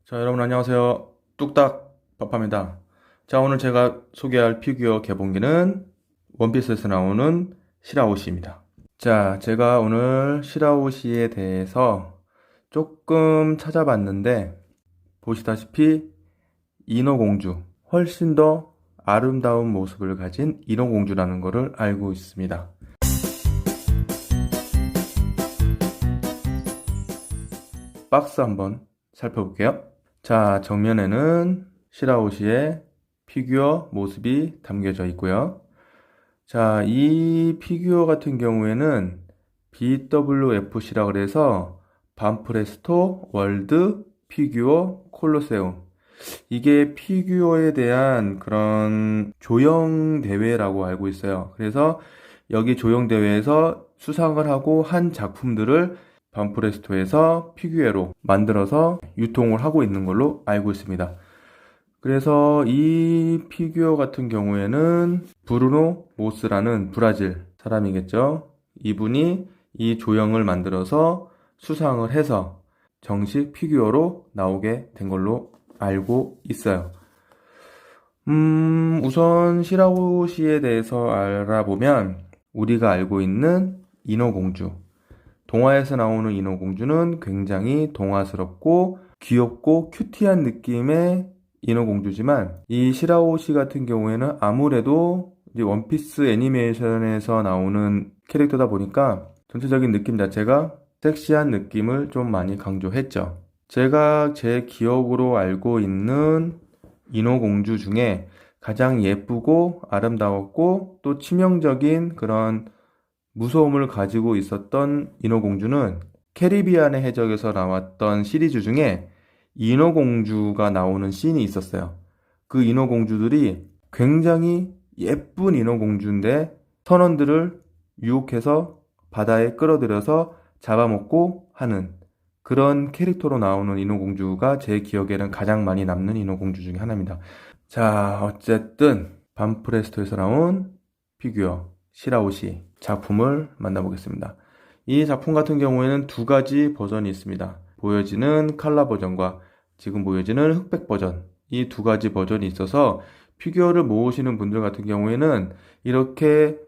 자, 여러분 안녕하세요. 뚝딱 pap합니다. 자, 오늘 제가 소개할 피규어 개봉기는 원피스에서 나오는 시라오시입니다. 자, 제가 오늘 시라오시에 대해서 조금 찾아봤는데 보시다시피 인어공주, 훨씬 더 아름다운 모습을 가진 인어공주라는 것을 알고 있습니다. 박스 한번 살펴볼게요. 자, 정면에는 시라오시의 피규어 모습이 담겨져 있고요. 자, 이 피규어 같은 경우에는 BWFC라 그래서 반프레스토 월드 피규어 콜로세움. 이게 피규어에 대한 그런 조형 대회라고 알고 있어요. 그래서 여기 조형 대회에서 수상을 하고 한 작품들을 반프레스토에서 피규어로 만들어서 유통을 하고 있는 걸로 알고 있습니다. 그래서 이 피규어 같은 경우에는 브루노 모스라는 브라질 사람이겠죠. 이분이 이 조형을 만들어서 수상을 해서 정식 피규어로 나오게 된 걸로 알고 있어요. 우선 시라오시에 대해서 알아보면 우리가 알고 있는 인어공주, 동화에서 나오는 인어공주는 굉장히 동화스럽고 귀엽고 큐티한 느낌의 인어공주지만 이 시라오시 같은 경우에는 아무래도 이제 원피스 애니메이션에서 나오는 캐릭터다 보니까 전체적인 느낌 자체가 섹시한 느낌을 좀 많이 강조했죠. 제가 제 기억으로 알고 있는 인어공주 중에 가장 예쁘고 아름다웠고 또 치명적인 그런 무서움을 가지고 있었던 인어공주는 캐리비안의 해적에서 나왔던 시리즈 중에 인어공주가 나오는 씬이 있었어요. 그 인어공주들이 굉장히 예쁜 인어공주인데 선원들을 유혹해서 바다에 끌어들여서 잡아먹고 하는 그런 캐릭터로 나오는 인어공주가 제 기억에는 가장 많이 남는 인어공주 중에 하나입니다. 자, 어쨌든 반프레스토에서 나온 피규어 시라오시 작품을 만나보겠습니다. 이 작품 같은 경우에는 두 가지 버전이 있습니다. 보여지는 컬러 버전과 지금 보여지는 흑백 버전, 이 두 가지 버전이 있어서 피규어를 모으시는 분들 같은 경우에는 이렇게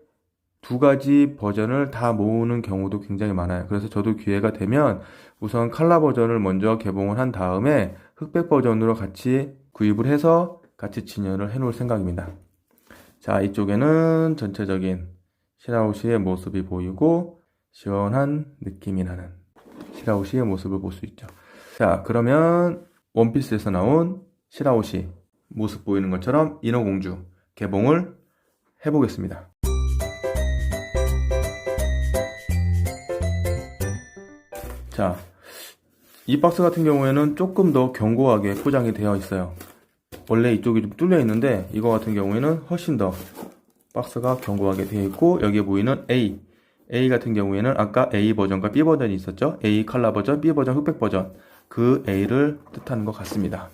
두 가지 버전을 다 모으는 경우도 굉장히 많아요. 그래서 저도 기회가 되면 우선 컬러 버전을 먼저 개봉을 한 다음에 흑백 버전으로 같이 구입을 해서 같이 진열을 해 놓을 생각입니다. 자, 이쪽에는 전체적인 시라오시의 모습이 보이고 시원한 느낌이 나는 시라오시의 모습을 볼 수 있죠. 자, 그러면 원피스에서 나온 시라오시 모습 보이는 것처럼 인어공주 개봉을 해보겠습니다. 자, 이 박스 같은 경우에는 조금 더 견고하게 포장이 되어 있어요. 원래 이쪽이 좀 뚫려 있는데 이거 같은 경우에는 훨씬 더 박스가 견고하게 되어 있고 여기에 보이는 A 같은 경우에는 아까 A 버전과 B 버전이 있었죠. A 컬러 버전, B 버전, 흑백 버전, 그 A를 뜻하는 것 같습니다.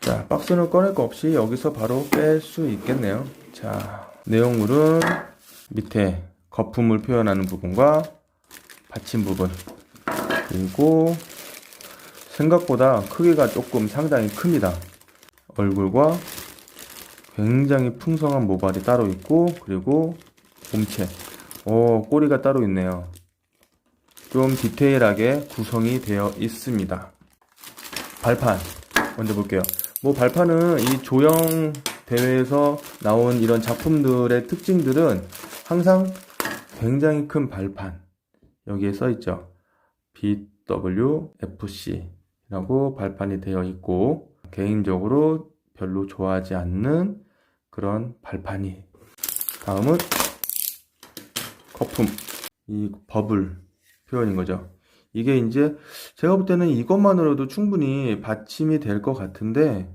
자, 박스는 꺼낼 거 없이 여기서 바로 뺄 수 있겠네요. 자, 내용물은 밑에 거품을 표현하는 부분과 받침 부분, 그리고 생각보다 크기가 조금 상당히 큽니다. 얼굴과 굉장히 풍성한 모발이 따로 있고, 그리고 몸체, 꼬리가 따로 있네요. 좀 디테일하게 구성이 되어 있습니다. 발판 먼저 볼게요. 발판은 이 조형 대회에서 나온 이런 작품들의 특징들은 항상 굉장히 큰 발판, 여기에 써 있죠. BWFC라고 발판이 되어 있고, 개인적으로 별로 좋아하지 않는 그런 발판이. 다음은 거품, 이 버블 표현인 거죠. 이게 이제 제가 볼 때는 이것만으로도 충분히 받침이 될 것 같은데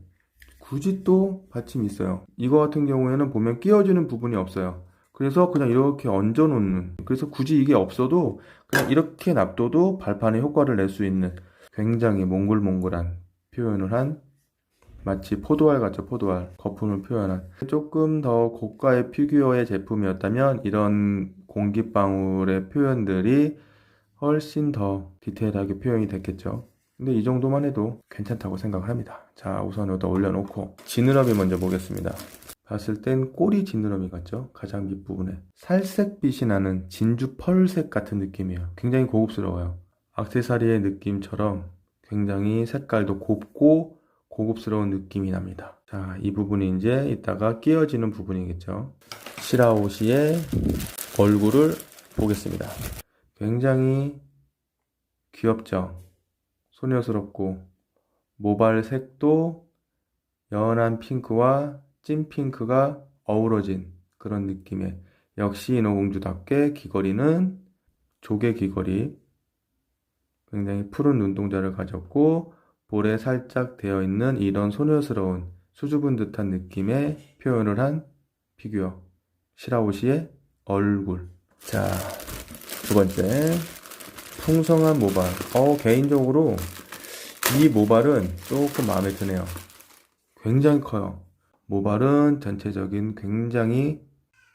굳이 또 받침이 있어요. 이거 같은 경우에는 보면 끼워지는 부분이 없어요. 그래서 그냥 이렇게 얹어 놓는, 그래서 굳이 이게 없어도 그냥 이렇게 놔둬도 발판의 효과를 낼 수 있는 굉장히 몽글몽글한 표현을 한 마치 포도알 같죠, 포도알. 거품을 표현한. 조금 더 고가의 피규어의 제품이었다면 이런 공기방울의 표현들이 훨씬 더 디테일하게 표현이 됐겠죠. 근데 이 정도만 해도 괜찮다고 생각을 합니다. 자, 우선 여기다 올려놓고 지느러미 먼저 보겠습니다. 봤을 땐 꼬리 지느러미 같죠? 가장 밑부분에 살색빛이 나는 진주 펄색 같은 느낌이에요. 굉장히 고급스러워요. 액세서리의 느낌처럼 굉장히 색깔도 곱고 고급스러운 느낌이 납니다. 자, 이 부분이 이제 이따가 끼워지는 부분이겠죠. 시라오시의 얼굴을 보겠습니다. 굉장히 귀엽죠? 소녀스럽고 모발 색도 연한 핑크와 찐 핑크가 어우러진 그런 느낌의, 역시 인어공주답게 귀걸이는 조개 귀걸이, 굉장히 푸른 눈동자를 가졌고 볼에 살짝 되어 있는 이런 소녀스러운 수줍은 듯한 느낌의 표현을 한 피규어 시라오시의 얼굴. 자, 두 번째 풍성한 모발. 개인적으로 이 모발은 조금 마음에 드네요. 굉장히 커요. 모발은 전체적인 굉장히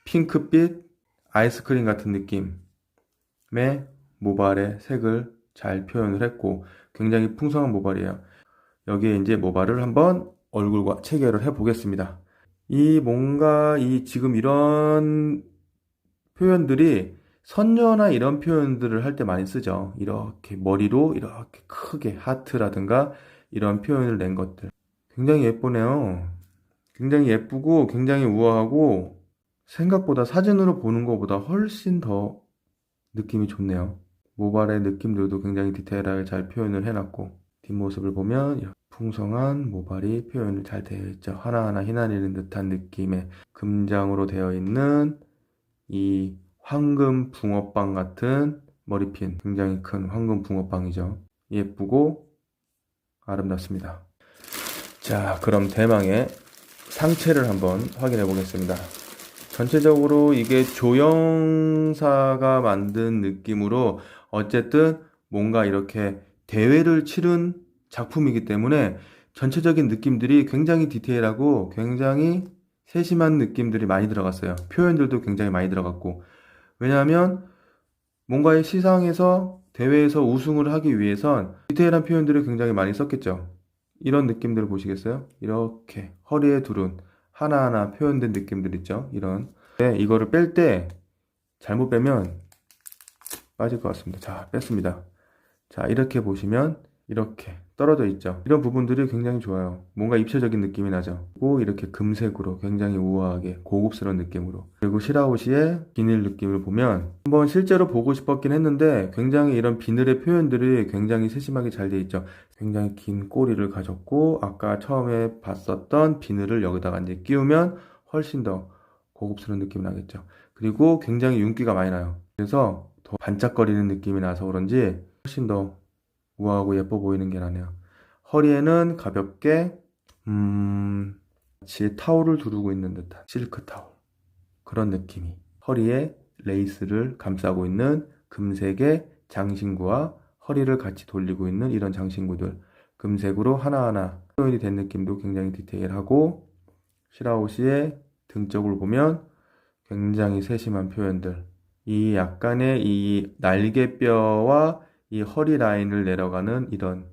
핑크빛 아이스크림 같은 느낌의 모발의 색을 잘 표현을 했고 굉장히 풍성한 모발이에요. 여기에 이제 모발을 한번 얼굴과 체결을 해 보겠습니다. 뭔가 지금 이런 표현들이 선녀나 이런 표현들을 할 때 많이 쓰죠. 이렇게 머리로 이렇게 크게 하트라든가 이런 표현을 낸 것들. 굉장히 예쁘네요. 굉장히 예쁘고 굉장히 우아하고 생각보다 사진으로 보는 것보다 훨씬 더 느낌이 좋네요. 모발의 느낌들도 굉장히 디테일하게 잘 표현을 해놨고 뒷모습을 보면 이렇게 풍성한 모발이 표현을 잘 되어 있죠. 하나하나 휘날리는 듯한 느낌의 금장으로 되어 있는 이 황금 붕어빵 같은 머리핀, 굉장히 큰 황금 붕어빵이죠. 예쁘고 아름답습니다. 자, 그럼 대망의 상체를 한번 확인해 보겠습니다. 전체적으로 이게 조형사가 만든 느낌으로 어쨌든 뭔가 이렇게 대회를 치른 작품이기 때문에 전체적인 느낌들이 굉장히 디테일하고 굉장히 세심한 느낌들이 많이 들어갔어요. 표현들도 굉장히 많이 들어갔고, 왜냐하면 뭔가의 시상에서 대회에서 우승을 하기 위해선 디테일한 표현들을 굉장히 많이 썼겠죠. 이런 느낌들을 보시겠어요? 이렇게 허리에 두른 하나하나 표현된 느낌들 있죠. 이거를 뺄 때 잘못 빼면 빠질 것 같습니다. 자, 뺐습니다. 자, 이렇게 보시면 이렇게 떨어져 있죠. 이런 부분들이 굉장히 좋아요. 뭔가 입체적인 느낌이 나죠. 그리고 이렇게 금색으로 굉장히 우아하게 고급스러운 느낌으로. 그리고 시라오시의 비늘 느낌을 보면 한번 실제로 보고 싶었긴 했는데 굉장히 이런 비늘의 표현들이 굉장히 세심하게 잘 되어 있죠. 굉장히 긴 꼬리를 가졌고 아까 처음에 봤었던 비늘을 여기다가 이제 끼우면 훨씬 더 고급스러운 느낌이 나겠죠. 그리고 굉장히 윤기가 많이 나요. 그래서 더 반짝거리는 느낌이 나서 그런지 훨씬 더 우아하고 예뻐 보이는 게 나네요. 허리에는 가볍게 마치 타올을 두르고 있는 듯한 실크 타올, 그런 느낌이, 허리에 레이스를 감싸고 있는 금색의 장신구와 허리를 같이 돌리고 있는 이런 장신구들, 금색으로 하나하나 표현이 된 느낌도 굉장히 디테일하고, 시라오시의 등 쪽을 보면 굉장히 세심한 표현들, 이 약간의 이 날개뼈와 이 허리 라인을 내려가는 이런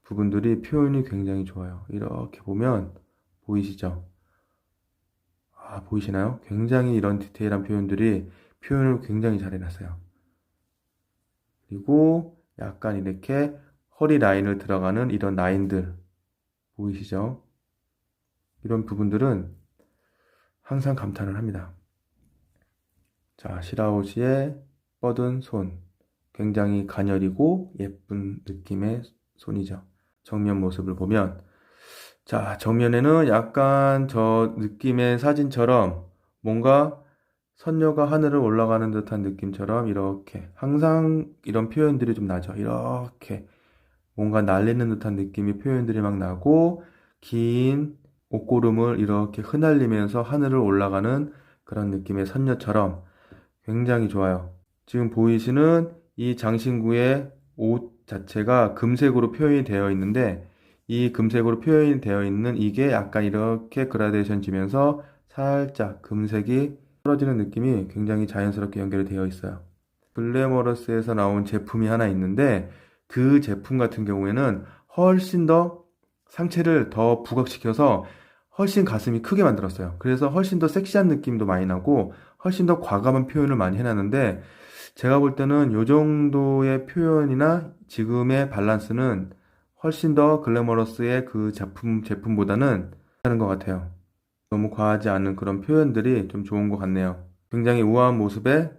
부분들이 표현이 굉장히 좋아요. 이렇게 보면 보이시죠? 보이시나요? 굉장히 이런 디테일한 표현들이 표현을 굉장히 잘 해놨어요. 그리고 약간 이렇게 허리 라인을 들어가는 이런 라인들 보이시죠? 이런 부분들은 항상 감탄을 합니다. 자, 시라오시의 뻗은 손, 굉장히 가녀리고 예쁜 느낌의 손이죠. 정면 모습을 보면, 자, 정면에는 약간 저 느낌의 사진처럼 뭔가 선녀가 하늘을 올라가는 듯한 느낌처럼 이렇게 항상 이런 표현들이 좀 나죠. 이렇게 뭔가 날리는 듯한 느낌의 표현들이 막 나고, 긴 옷고름을 이렇게 흩날리면서 하늘을 올라가는 그런 느낌의 선녀처럼 굉장히 좋아요. 지금 보이시는 이 장신구의 옷 자체가 금색으로 표현이 되어 있는데 이 금색으로 표현이 되어 있는 이게 약간 이렇게 그라데이션 지면서 살짝 금색이 떨어지는 느낌이 굉장히 자연스럽게 연결이 되어 있어요. 글래머러스에서 나온 제품이 하나 있는데 그 제품 같은 경우에는 훨씬 더 상체를 더 부각시켜서 훨씬 가슴이 크게 만들었어요. 그래서 훨씬 더 섹시한 느낌도 많이 나고 훨씬 더 과감한 표현을 많이 해놨는데 제가 볼 때는 이 정도의 표현이나 지금의 밸런스는 훨씬 더 글래머러스의 그 제품보다는 하는 것 같아요. 너무 과하지 않은 그런 표현들이 좀 좋은 것 같네요. 굉장히 우아한 모습의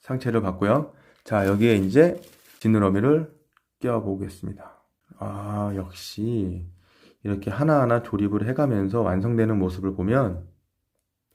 상체를 봤고요. 자, 여기에 이제 지느러미를 껴보겠습니다. 아, 역시 이렇게 하나하나 조립을 해가면서 완성되는 모습을 보면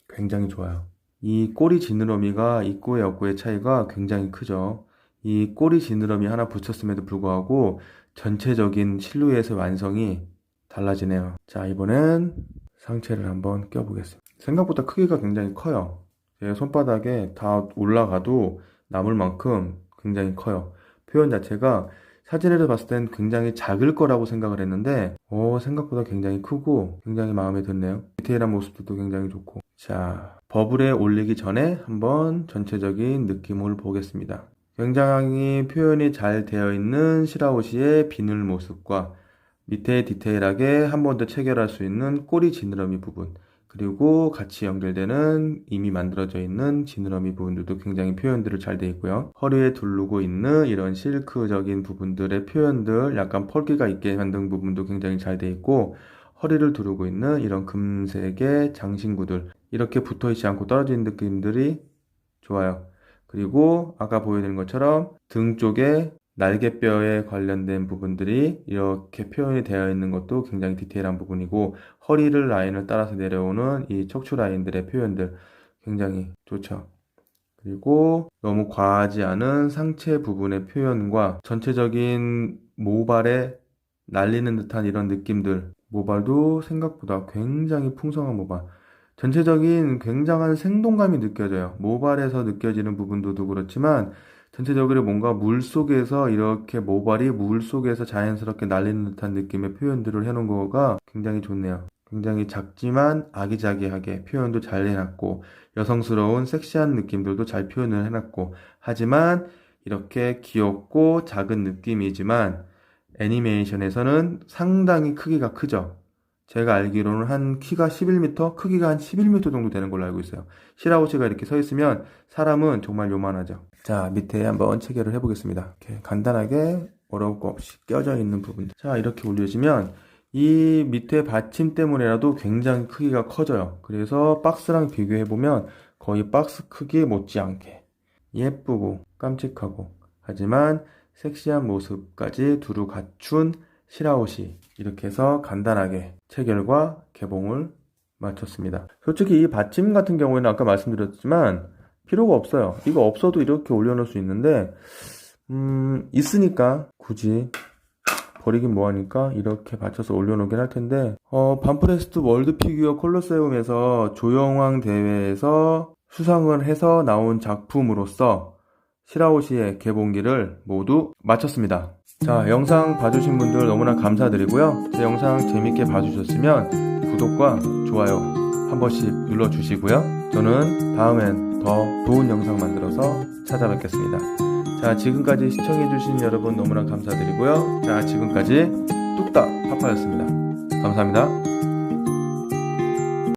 굉장히 좋아요. 이 꼬리 지느러미가 입구의 없구의 차이가 굉장히 크죠. 이 꼬리 지느러미 하나 붙였음에도 불구하고 전체적인 실루엣의 완성이 달라지네요. 자, 이번엔 상체를 한번 껴보겠습니다. 생각보다 크기가 굉장히 커요. 제 손바닥에 다 올라가도 남을 만큼 굉장히 커요. 표현 자체가 사진에서 봤을 땐 굉장히 작을 거라고 생각을 했는데 생각보다 굉장히 크고 굉장히 마음에 드네요. 디테일한 모습도 굉장히 좋고. 자, 버블에 올리기 전에 한번 전체적인 느낌을 보겠습니다. 굉장히 표현이 잘 되어 있는 시라오시의 비늘 모습과 밑에 디테일하게 한 번 더 체결할 수 있는 꼬리 지느러미 부분, 그리고 같이 연결되는 이미 만들어져 있는 지느러미 부분들도 굉장히 표현들을 잘 되어 있고요. 허리에 두르고 있는 이런 실크적인 부분들의 표현들, 약간 펄기가 있게 만든 부분도 굉장히 잘 되어 있고, 허리를 두르고 있는 이런 금색의 장신구들, 이렇게 붙어 있지 않고 떨어지는 느낌들이 좋아요. 그리고 아까 보여드린 것처럼 등 쪽에 날개뼈에 관련된 부분들이 이렇게 표현이 되어 있는 것도 굉장히 디테일한 부분이고, 허리를 라인을 따라서 내려오는 이 척추 라인들의 표현들 굉장히 좋죠. 그리고 너무 과하지 않은 상체 부분의 표현과 전체적인 모발에 날리는 듯한 이런 느낌들, 모발도 생각보다 굉장히 풍성한 모발, 전체적인 굉장한 생동감이 느껴져요. 모발에서 느껴지는 부분도 그렇지만 전체적으로 뭔가 물 속에서 이렇게 모발이 물 속에서 자연스럽게 날리는 듯한 느낌의 표현들을 해놓은 거가 굉장히 좋네요. 굉장히 작지만 아기자기하게 표현도 잘 해놨고, 여성스러운 섹시한 느낌들도 잘 표현을 해놨고, 하지만 이렇게 귀엽고 작은 느낌이지만 애니메이션에서는 상당히 크기가 크죠. 제가 알기로는 한 키가 11m, 크기가 한 11m 정도 되는 걸로 알고 있어요. 시라오시가 이렇게 서 있으면 사람은 정말 요만하죠. 자, 밑에 한번 체결을 해보겠습니다. 이렇게 간단하게 어려울 거 없이 껴져 있는 부분. 자, 이렇게 올려지면 이 밑에 받침 때문에라도 굉장히 크기가 커져요. 그래서 박스랑 비교해보면 거의 박스 크기 못지않게 예쁘고 깜찍하고, 하지만 섹시한 모습까지 두루 갖춘 시라오시, 이렇게 해서 간단하게 체결과 개봉을 마쳤습니다. 솔직히 이 받침 같은 경우에는 아까 말씀드렸지만 필요가 없어요. 이거 없어도 이렇게 올려놓을 수 있는데 있으니까 굳이 버리긴 뭐하니까 이렇게 받쳐서 올려놓긴 할 텐데, 반프레스트 월드 피규어 콜로세움에서 조영왕 대회에서 수상을 해서 나온 작품으로서 시라오시의 개봉기를 모두 마쳤습니다. 자, 영상 봐주신 분들 너무나 감사드리고요. 제 영상 재밌게 봐주셨으면 구독과 좋아요 한 번씩 눌러주시고요. 저는 다음엔 더 좋은 영상 만들어서 찾아뵙겠습니다. 자, 지금까지 시청해주신 여러분 너무나 감사드리고요. 자, 지금까지 뚝딱 파파였습니다. 감사합니다.